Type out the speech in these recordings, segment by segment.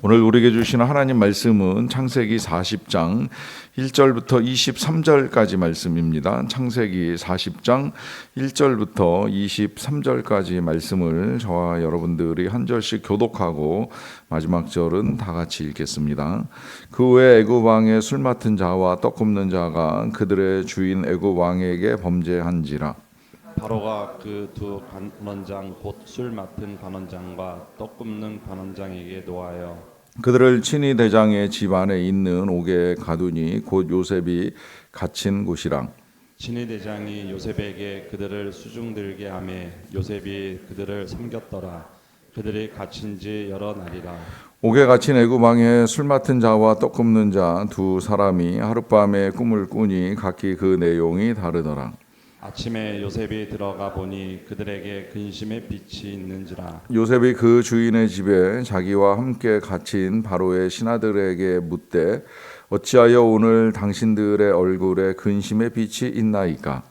오늘 우리에게 주시는 하나님 말씀은 창세기 40장 1절부터 23절까지 말씀입니다. 창세기 40장 1절부터 23절까지 말씀을 저와 여러분들이 한 절씩 교독하고 마지막 절은 다 같이 읽겠습니다. 그 후에 애굽 왕의 술 맡은 자와 떡 굽는 자가 그들의 주인 애굽 왕에게 범죄한지라. 바로가 그 두 관원장 곧 술 맡은 관원장과 떡 굽는 관원장에게 노하여 그들을 친히 대장의 집 안에 있는 옥에 가두니 곧 요셉이 갇힌 곳이라. 친위 대장이 요셉에게 그들을 수중들게 하매 요셉이 그들을 섬겼더라. 그들이 갇힌 지 여러 날이라. 옥에 갇힌 애굽 왕의 술 맡은 자와 떡 굽는 자 두 사람이 하룻밤에 꿈을 꾸니 각기 그 내용이 다르더라. 아침에 요셉이 들어가 보니 그들에게 근심의 빛이 있는지라. 요셉이 그 주인의 집에 자기와 함께 갇힌 바로의 신하들에게 묻되 어찌하여 오늘 당신들의 얼굴에 근심의 빛이 있나이까?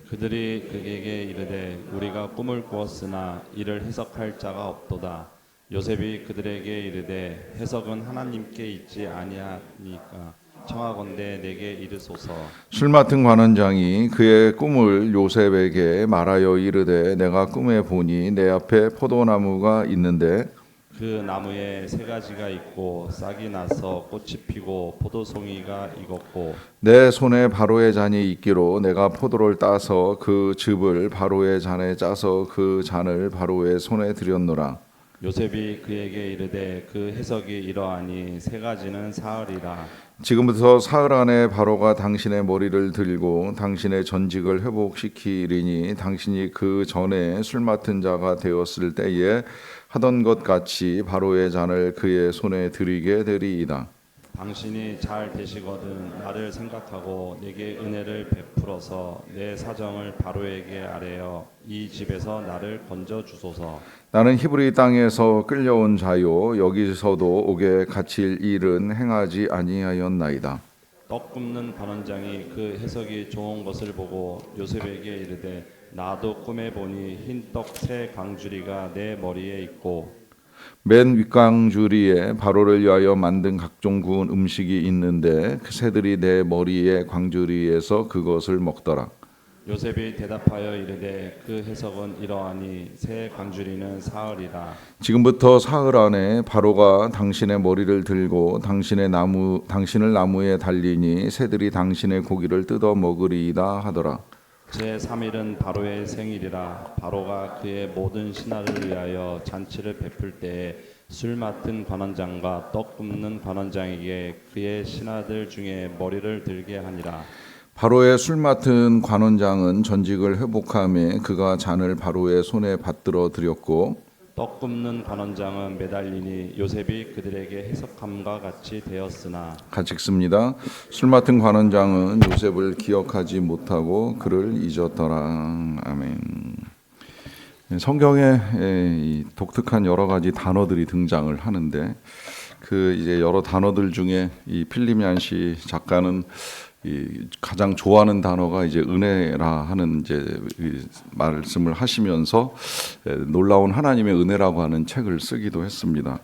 그들이 그에게 이르되 우리가 꿈을 꾸었으나 이를 해석할 자가 없도다. 요셉이 그들에게 이르되 해석은 하나님께 있지 아니하니까 청하건대 내게 이르소서. 술 맡은 관원장이 그의 꿈을 요셉에게 말하여 이르되 내가 꿈에 보니 내 앞에 포도나무가 있는데 그 나무에 세 가지가 있고 싹이 나서 꽃이 피고 포도송이가 익었고 내 손에 바로의 잔이 있기로 내가 포도를 따서 그 즙을 바로의 잔에 짜서 그 잔을 바로의 손에 들였노라. 요셉이 그에게 이르되 그 해석이 이러하니 세 가지는 사흘이라. 지금부터 사흘 안에 바로가 당신의 머리를 들고 당신의 전직을 회복시키리니 당신이 그 전에 술 맡은 자가 되었을 때에 하던 것 같이 바로의 잔을 그의 손에 드리게 되리이다. 당신이 잘 되시거든 나를 생각하고 내게 은혜를 베풀어서 내 사정을 바로에게 아뢰어 이 집에서 나를 건져 주소서. 나는 히브리 땅에서 끌려온 자요 여기서도 옥에 갇힐 일은 행하지 아니하였나이다. 떡 굽는 관원장이 그 해석이 좋은 것을 보고 요셉에게 이르되 나도 꿈에 보니 흰 떡 세 광주리가 내 머리에 있고 맨 윗광주리에 바로를 위하여 만든 각종 구운 음식이 있는데 그 새들이 내 머리의 광주리에서 그것을 먹더라. 요셉이 대답하여 이르되 그 해석은 이러하니 새 광주리는 사흘이라. 지금부터 사흘 안에 바로가 당신의 머리를 들고 당신을 나무에 달리니 새들이 당신의 고기를 뜯어 먹으리이다 하더라. 제 3일은 바로의 생일이라. 바로가 그의 모든 신하를 위하여 잔치를 베풀 때에 술 맡은 관원장과 떡 굽는 관원장에게 그의 신하들 중에 머리를 들게 하니라. 바로의 술 맡은 관원장은 전직을 회복하며 그가 잔을 바로의 손에 받들어 드렸고 떡 굽는 관원장은 매달리니 요셉이 그들에게 해석함과 같이 되었으나. 같이 읽습니다. 술 맡은 관원장은 요셉을 기억하지 못하고 그를 잊었더라. 아멘. 성경에 이 독특한 여러 가지 단어들이 등장을 하는데 그 이제 여러 단어들 중에 이 필리미안시 작가는 이 가장 좋아하는 단어가 이제 은혜라 하는 이제 말씀을 하시면서 놀라운 하나님의 은혜라고 하는 책을 쓰기도 했습니다.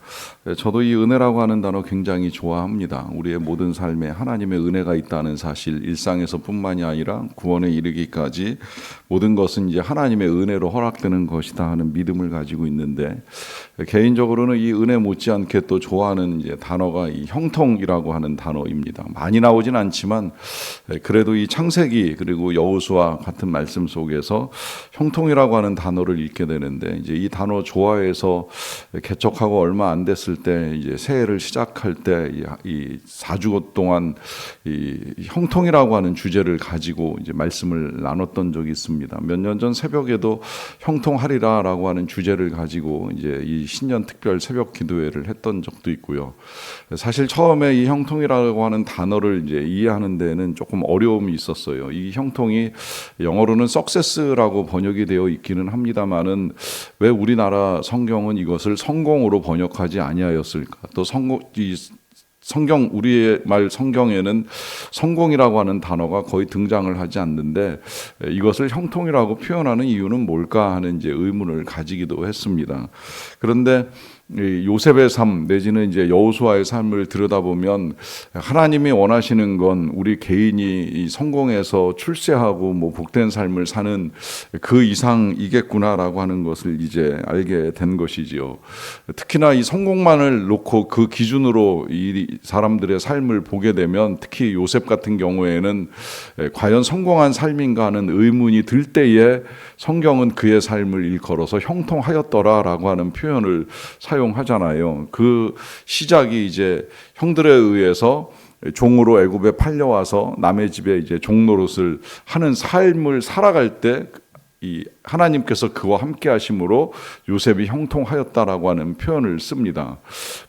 저도 이 은혜라고 하는 단어 굉장히 좋아합니다. 우리의 모든 삶에 하나님의 은혜가 있다는 사실, 일상에서뿐만이 아니라 구원에 이르기까지 모든 것은 이제 하나님의 은혜로 허락되는 것이다 하는 믿음을 가지고 있는데 개인적으로는 이 은혜 못지않게 또 좋아하는 이제 단어가 이 형통이라고 하는 단어입니다. 많이 나오진 않지만 그래도 이 창세기 그리고 여호수아 같은 말씀 속에서 형통이라고 하는 단어를 읽게 되는데 이제 이 단어 좋아해서 개척하고 얼마 안 됐을 때 이제 새해를 시작할 때 이 4주 동안 이 형통이라고 하는 주제를 가지고 이제 말씀을 나눴던 적이 있습니다. 몇 년 전 새벽에도 형통하리라라고 하는 주제를 가지고 이제 이 신년 특별 새벽 기도회를 했던 적도 있고요. 사실 처음에 이 형통이라고 하는 단어를 이제 이해하는 데는 조금 어려움이 있었어요. 이 형통이 영어로는 success라고 번역이 되어 있기는 합니다만은 왜 우리나라 성경은 이것을 성공으로 번역하지 아니하였을까? 또 성경 우리의 말 성경에는 성공이라고 하는 단어가 거의 등장을 하지 않는데 이것을 형통이라고 표현하는 이유는 뭘까 하는 이제 의문을 가지기도 했습니다. 그런데 이 요셉의 삶 내지는 이제 여호수아의 삶을 들여다보면 하나님이 원하시는 건 우리 개인이 이 성공해서 출세하고 뭐 복된 삶을 사는 그 이상이겠구나라고 하는 것을 이제 알게 된 것이지요. 특히나 이 성공만을 놓고 그 기준으로 이 사람들의 삶을 보게 되면 특히 요셉 같은 경우에는 과연 성공한 삶인가 하는 의문이 들 때에 성경은 그의 삶을 일컬어서 형통하였더라라고 하는 표현을 사용하잖아요. 그 시작이 이제 형들에 의해서 종으로 애굽에 팔려와서 남의 집에 이제 종노릇을 하는 삶을 살아갈 때 이 하나님께서 그와 함께 하심으로 요셉이 형통하였다라고 하는 표현을 씁니다.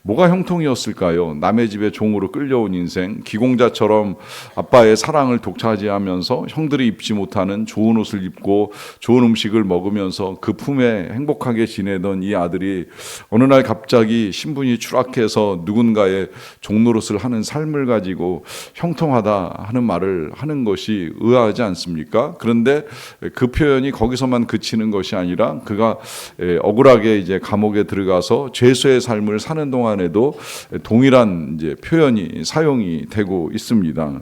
뭐가 형통이었을까요? 남의 집에 종으로 끌려온 인생, 기공자처럼 아빠의 사랑을 독차지하면서 형들이 입지 못하는 좋은 옷을 입고 좋은 음식을 먹으면서 그 품에 행복하게 지내던 이 아들이 어느 날 갑자기 신분이 추락해서 누군가의 종노릇을 하는 삶을 가지고 형통하다 하는 말을 하는 것이 의아하지 않습니까? 그런데 그 표현이 거기서만 그치는 것이 아니라 그가 억울하게 이제 감옥에 들어가서 죄수의 삶을 사는 동안에도 동일한 이제 표현이 사용이 되고 있습니다.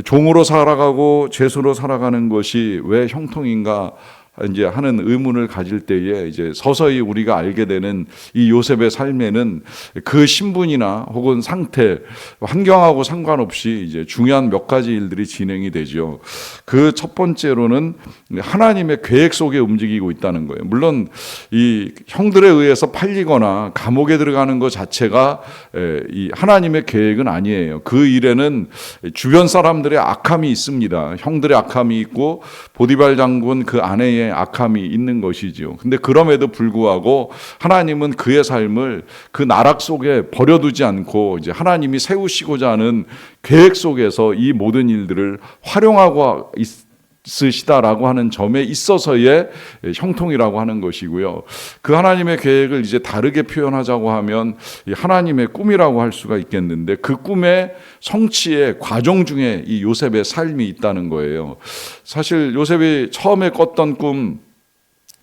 종으로 살아가고 죄수로 살아가는 것이 왜 형통인가? 이제 하는 의문을 가질 때에 이제 서서히 우리가 알게 되는 이 요셉의 삶에는 그 신분이나 혹은 상태, 환경하고 상관없이 이제 중요한 몇 가지 일들이 진행이 되죠. 그 첫 번째로는 하나님의 계획 속에 움직이고 있다는 거예요. 물론 이 형들에 의해서 팔리거나 감옥에 들어가는 것 자체가 이 하나님의 계획은 아니에요. 그 일에는 주변 사람들의 악함이 있습니다. 형들의 악함이 있고 보디발 장군 그 아내의 악함이 있는 것이지요. 근데 그럼에도 불구하고 하나님은 그의 삶을 그 나락 속에 버려두지 않고 이제 하나님이 세우시고자 하는 계획 속에서 이 모든 일들을 활용하고 있으시다라고 하는 점에 있어서의 형통이라고 하는 것이고요. 그 하나님의 계획을 이제 다르게 표현하자고 하면 하나님의 꿈이라고 할 수가 있겠는데 그 꿈의 성취의 과정 중에 이 요셉의 삶이 있다는 거예요. 사실 요셉이 처음에 꿨던 꿈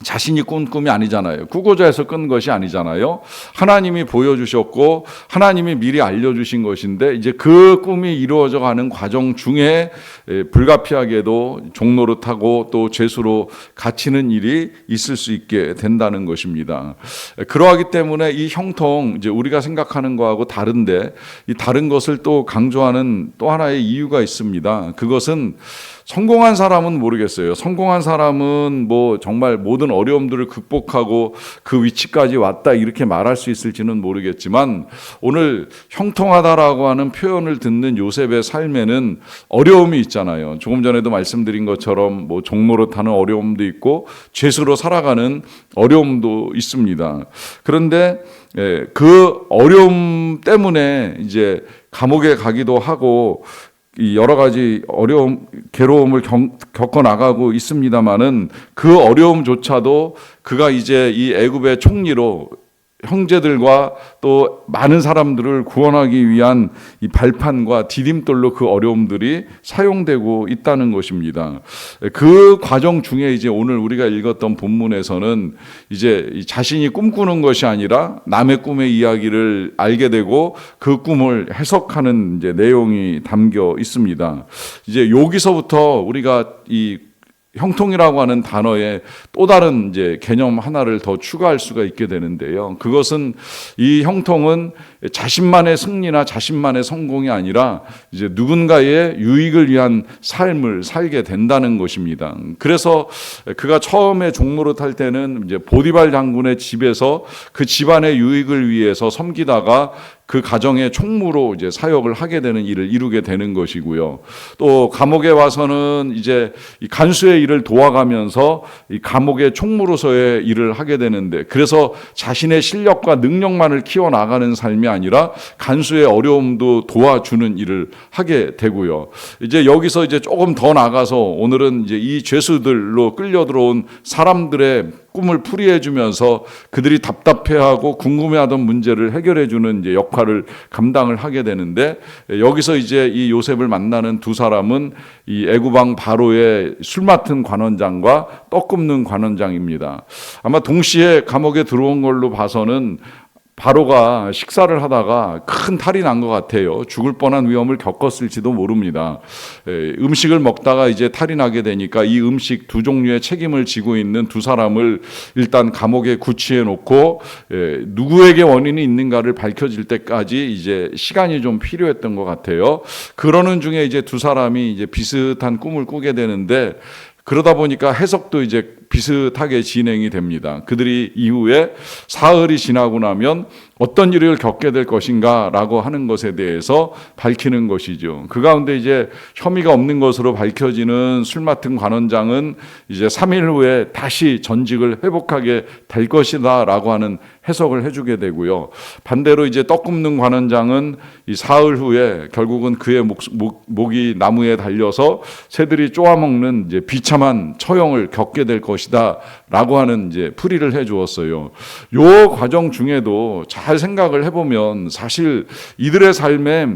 자신이 꾼 꿈이 아니잖아요. 구고자에서 꾼 것이 아니잖아요. 하나님이 보여주셨고 하나님이 미리 알려주신 것인데 이제 그 꿈이 이루어져 가는 과정 중에 불가피하게도 종노릇하고 또 죄수로 갇히는 일이 있을 수 있게 된다는 것입니다. 그러하기 때문에 이 형통 이제 우리가 생각하는 거하고 다른데 이 다른 것을 또 강조하는 또 하나의 이유가 있습니다. 그것은 성공한 사람은 모르겠어요. 성공한 사람은 뭐 정말 모든 어려움들을 극복하고 그 위치까지 왔다 이렇게 말할 수 있을지는 모르겠지만 오늘 형통하다라고 하는 표현을 듣는 요셉의 삶에는 어려움이 있잖아요. 조금 전에도 말씀드린 것처럼 뭐 종노릇하는 어려움도 있고 죄수로 살아가는 어려움도 있습니다. 그런데 그 어려움 때문에 이제 감옥에 가기도 하고 이 여러 가지 어려움, 괴로움을 겪어 나가고 있습니다만은 그 어려움조차도 그가 이제 이 애굽의 총리로 형제들과 또 많은 사람들을 구원하기 위한 이 발판과 디딤돌로 그 어려움들이 사용되고 있다는 것입니다. 그 과정 중에 이제 오늘 우리가 읽었던 본문에서는 이제 자신이 꿈꾸는 것이 아니라 남의 꿈의 이야기를 알게 되고 그 꿈을 해석하는 이제 내용이 담겨 있습니다. 이제 여기서부터 우리가 이 형통이라고 하는 단어에 또 다른 이제 개념 하나를 더 추가할 수가 있게 되는데요. 그것은 이 형통은 자신만의 승리나 자신만의 성공이 아니라 이제 누군가의 유익을 위한 삶을 살게 된다는 것입니다. 그래서 그가 처음에 종노릇할 때는 이제 보디발 장군의 집에서 그 집안의 유익을 위해서 섬기다가 그 가정의 총무로 이제 사역을 하게 되는 일을 이루게 되는 것이고요. 또 감옥에 와서는 이제 이 간수의 일을 도와가면서 이 감옥의 총무로서의 일을 하게 되는데 그래서 자신의 실력과 능력만을 키워나가는 삶이 아니라 간수의 어려움도 도와주는 일을 하게 되고요. 이제 여기서 이제 조금 더 나가서 오늘은 이제 이 죄수들로 끌려 들어온 사람들의 꿈을 풀이해 주면서 그들이 답답해하고 궁금해하던 문제를 해결해 주는 이제 역할을 감당을 하게 되는데 여기서 이제 이 요셉을 만나는 두 사람은 이 애굽 왕 바로의 술 맡은 관원장과 떡 굽는 관원장입니다. 아마 동시에 감옥에 들어온 걸로 봐서는 바로가 식사를 하다가 큰 탈이 난 것 같아요. 죽을 뻔한 위험을 겪었을지도 모릅니다. 음식을 먹다가 이제 탈이 나게 되니까 이 음식 두 종류의 책임을 지고 있는 두 사람을 일단 감옥에 구치해 놓고 누구에게 원인이 있는가를 밝혀질 때까지 이제 시간이 좀 필요했던 것 같아요. 그러는 중에 이제 두 사람이 이제 비슷한 꿈을 꾸게 되는데, 그러다 보니까 해석도 이제 비슷하게 진행이 됩니다. 그들이 이후에 사흘이 지나고 나면 어떤 일을 겪게 될 것인가라고 하는 것에 대해서 밝히는 것이죠. 그 가운데 이제 혐의가 없는 것으로 밝혀지는 술 맡은 관원장은 이제 3일 후에 다시 전직을 회복하게 될 것이다라고 하는 해석을 해주게 되고요. 반대로 이제 떡 굽는 관원장은 이 사흘 후에 결국은 그의 목이 나무에 달려서 새들이 쪼아먹는 이제 비참한 처형을 겪게 될 것이다라고 하는 이제 풀이를 해주었어요. 요 과정 중에도 잘 생각을 해보면 사실 이들의 삶에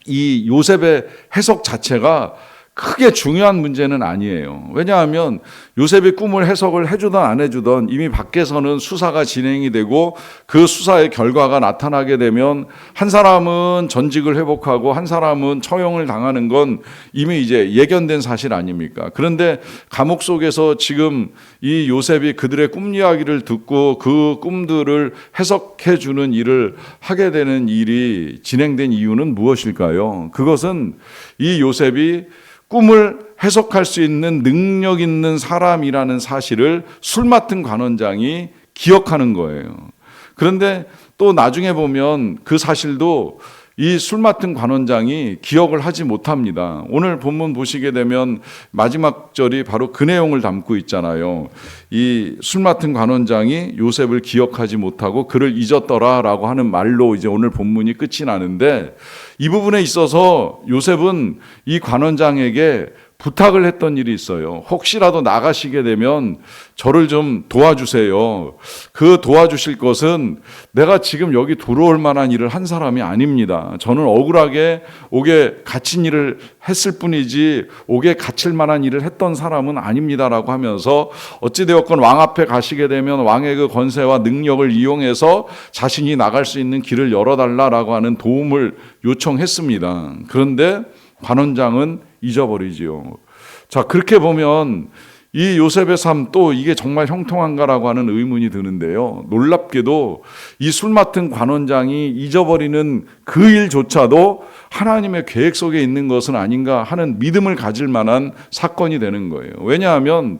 이 요셉의 해석 자체가 크게 중요한 문제는 아니에요. 왜냐하면 요셉이 꿈을 해석을 해주던 안 해주던 이미 밖에서는 수사가 진행이 되고 그 수사의 결과가 나타나게 되면 한 사람은 전직을 회복하고 한 사람은 처형을 당하는 건 이미 이제 예견된 사실 아닙니까? 그런데 감옥 속에서 지금 이 요셉이 그들의 꿈 이야기를 듣고 그 꿈들을 해석해 주는 일을 하게 되는 일이 진행된 이유는 무엇일까요? 그것은 이 요셉이 꿈을 해석할 수 있는 능력 있는 사람이라는 사실을 술 맡은 관원장이 기억하는 거예요. 그런데 또 나중에 보면 그 사실도 이 술 맡은 관원장이 기억을 하지 못합니다. 오늘 본문 보시게 되면 마지막 절이 바로 그 내용을 담고 있잖아요. 이 술 맡은 관원장이 요셉을 기억하지 못하고 그를 잊었더라라고 하는 말로 이제 오늘 본문이 끝이 나는데, 이 부분에 있어서 요셉은 이 관원장에게 부탁을 했던 일이 있어요. 혹시라도 나가시게 되면 저를 좀 도와주세요. 그 도와주실 것은 내가 지금 여기 들어올 만한 일을 한 사람이 아닙니다. 저는 억울하게 옥에 갇힌 일을 했을 뿐이지 옥에 갇힐 만한 일을 했던 사람은 아닙니다라고 하면서 어찌되었건 왕 앞에 가시게 되면 왕의 그 권세와 능력을 이용해서 자신이 나갈 수 있는 길을 열어달라라고 하는 도움을 요청했습니다. 그런데 관원장은 잊어버리지요. 자, 그렇게 보면 이 요셉의 삶 또 이게 정말 형통한가라고 하는 의문이 드는데요. 놀랍게도 이 술 맡은 관원장이 잊어버리는 그 일조차도 하나님의 계획 속에 있는 것은 아닌가 하는 믿음을 가질 만한 사건이 되는 거예요. 왜냐하면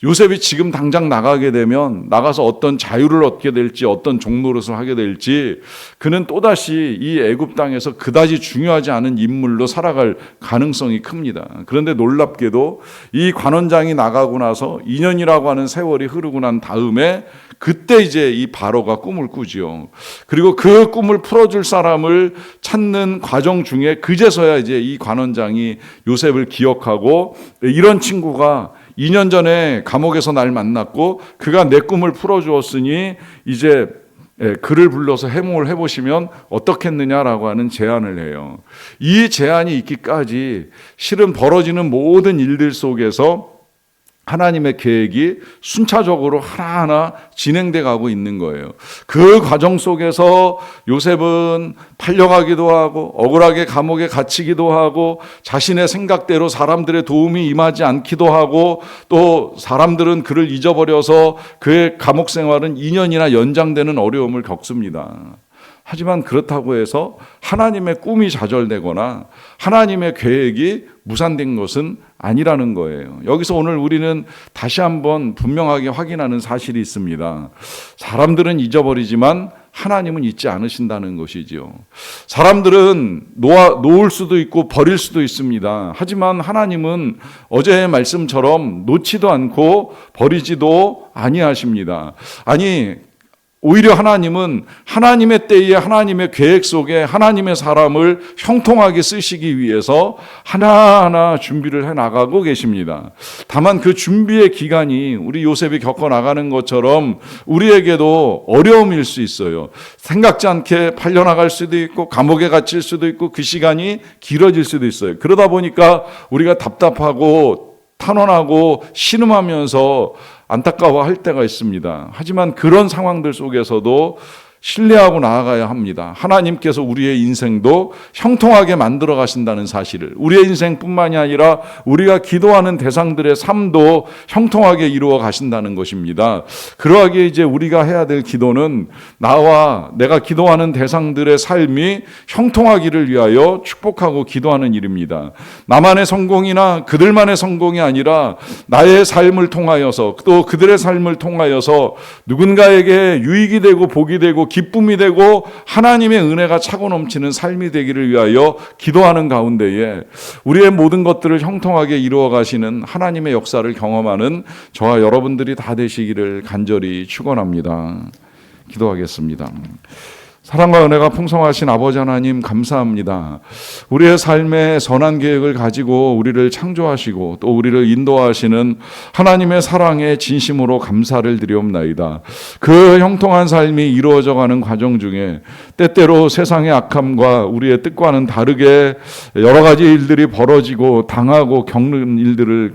요셉이 지금 당장 나가게 되면 나가서 어떤 자유를 얻게 될지 어떤 종노릇을 하게 될지 그는 또다시 이 애굽 땅에서 그다지 중요하지 않은 인물로 살아갈 가능성이 큽니다. 그런데 놀랍게도 이 관원장이 나가고 나서 2년이라고 하는 세월이 흐르고 난 다음에 그때 이제 이 바로가 꿈을 꾸지요. 그리고 그 꿈을 풀어줄 사람을 찾는 과정 중에 그제서야 이제 이 관원장이 요셉을 기억하고 이런 친구가 2년 전에 감옥에서 날 만났고 그가 내 꿈을 풀어주었으니 이제 그를 불러서 해몽을 해보시면 어떻겠느냐라고 하는 제안을 해요. 이 제안이 있기까지 실은 벌어지는 모든 일들 속에서 하나님의 계획이 순차적으로 하나하나 진행돼 가고 있는 거예요. 그 과정 속에서 요셉은 팔려가기도 하고 억울하게 감옥에 갇히기도 하고 자신의 생각대로 사람들의 도움이 임하지 않기도 하고 또 사람들은 그를 잊어버려서 그의 감옥 생활은 2년이나 연장되는 어려움을 겪습니다. 하지만 그렇다고 해서 하나님의 꿈이 좌절되거나 하나님의 계획이 무산된 것은 아니라는 거예요. 여기서 오늘 우리는 다시 한번 분명하게 확인하는 사실이 있습니다. 사람들은 잊어버리지만 하나님은 잊지 않으신다는 것이지요. 사람들은 놓을 수도 있고 버릴 수도 있습니다. 하지만 하나님은 어제의 말씀처럼 놓지도 않고 버리지도 아니하십니다. 아니, 오히려 하나님은 하나님의 때에 하나님의 계획 속에 하나님의 사람을 형통하게 쓰시기 위해서 하나하나 준비를 해나가고 계십니다. 다만 그 준비의 기간이 우리 요셉이 겪어나가는 것처럼 우리에게도 어려움일 수 있어요. 생각지 않게 팔려나갈 수도 있고 감옥에 갇힐 수도 있고 그 시간이 길어질 수도 있어요. 그러다 보니까 우리가 답답하고 탄원하고 신음하면서 안타까워할 때가 있습니다. 하지만 그런 상황들 속에서도 신뢰하고 나아가야 합니다. 하나님께서 우리의 인생도 형통하게 만들어 가신다는 사실을, 우리의 인생뿐만이 아니라 우리가 기도하는 대상들의 삶도 형통하게 이루어 가신다는 것입니다. 그러하기에 이제 우리가 해야 될 기도는 나와 내가 기도하는 대상들의 삶이 형통하기를 위하여 축복하고 기도하는 일입니다. 나만의 성공이나 그들만의 성공이 아니라 나의 삶을 통하여서 또 그들의 삶을 통하여서 누군가에게 유익이 되고 복이 되고 기쁨이 되고 하나님의 은혜가 차고 넘치는 삶이 되기를 위하여 기도하는 가운데에 우리의 모든 것들을 형통하게 이루어 가시는 하나님의 역사를 경험하는 저와 여러분들이 다 되시기를 간절히 축원합니다. 기도하겠습니다. 사랑과 은혜가 풍성하신 아버지 하나님 감사합니다. 우리의 삶에 선한 계획을 가지고 우리를 창조하시고 또 우리를 인도하시는 하나님의 사랑에 진심으로 감사를 드리옵나이다. 그 형통한 삶이 이루어져가는 과정 중에 때때로 세상의 악함과 우리의 뜻과는 다르게 여러 가지 일들이 벌어지고 당하고 겪는 일들을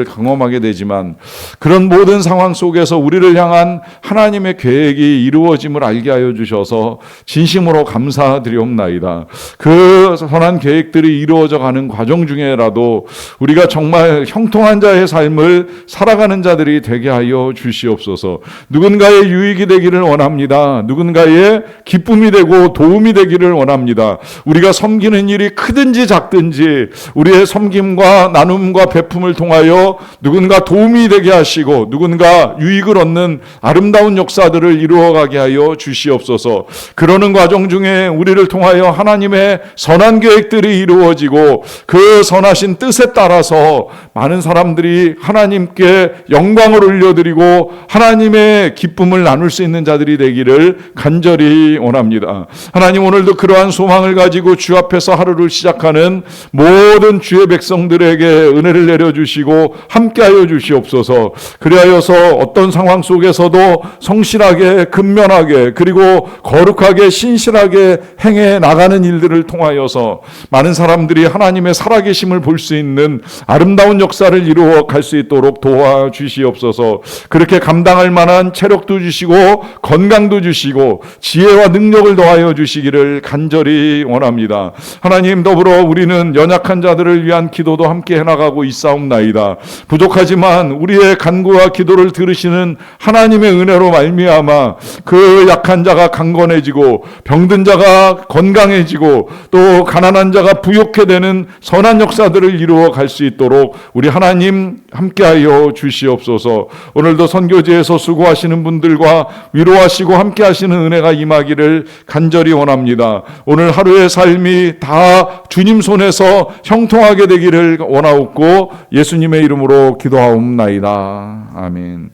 경험하게 되지만 그런 모든 상황 속에서 우리를 향한 하나님의 계획이 이루어짐을 알게 하여 주셔서 진심으로 감사드리옵나이다. 그 선한 계획들이 이루어져 가는 과정 중에라도 우리가 정말 형통한 자의 삶을 살아가는 자들이 되게 하여 주시옵소서. 누군가의 유익이 되기를 원합니다. 누군가의 기쁨이 되고 도움이 되기를 원합니다. 우리가 섬기는 일이 크든지 작든지 우리의 섬김과 나눔과 베품을 통하여 누군가 도움이 되게 하시고 누군가 유익을 얻는 아름다운 역사들을 이루어가게 하여 주시옵소서. 그러는 과정 중에 우리를 통하여 하나님의 선한 계획들이 이루어지고 그 선하신 뜻에 따라서 많은 사람들이 하나님께 영광을 올려드리고 하나님의 기쁨을 나눌 수 있는 자들이 되기를 간절히 원합니다. 하나님, 오늘도 그러한 소망을 가지고 주 앞에서 하루를 시작하는 모든 주의 백성들에게 은혜를 내려주시고 함께하여 주시옵소서. 그리하여서 어떤 상황 속에서도 성실하게 근면하게 그리고 거룩하게 신실하게 행해 나가는 일들을 통하여서 많은 사람들이 하나님의 살아계심을 볼 수 있는 아름다운 역사를 이루어 갈 수 있도록 도와주시옵소서. 그렇게 감당할 만한 체력도 주시고 건강도 주시고 지혜와 능력을 더하여 주시기를 간절히 원합니다. 하나님, 더불어 우리는 연약한 자들을 위한 기도도 함께 해나가고 있사옵나이다. 부족하지만 우리의 간구와 기도를 들으시는 하나님의 은혜로 말미암아 그 약한 자가 강건해지고 병든 자가 건강해지고 또 가난한 자가 부욕해 되는 선한 역사들을 이루어 갈 수 있도록 우리 하나님 함께하여 주시옵소서. 오늘도 선교지에서 수고하시는 분들과 위로하시고 함께하시는 은혜가 임하기를 간절히 원합니다. 오늘 하루의 삶이 다 주님 손에서 형통하게 되기를 원하옵고 예수님의 이름으로 기도하옵나이다. 아멘.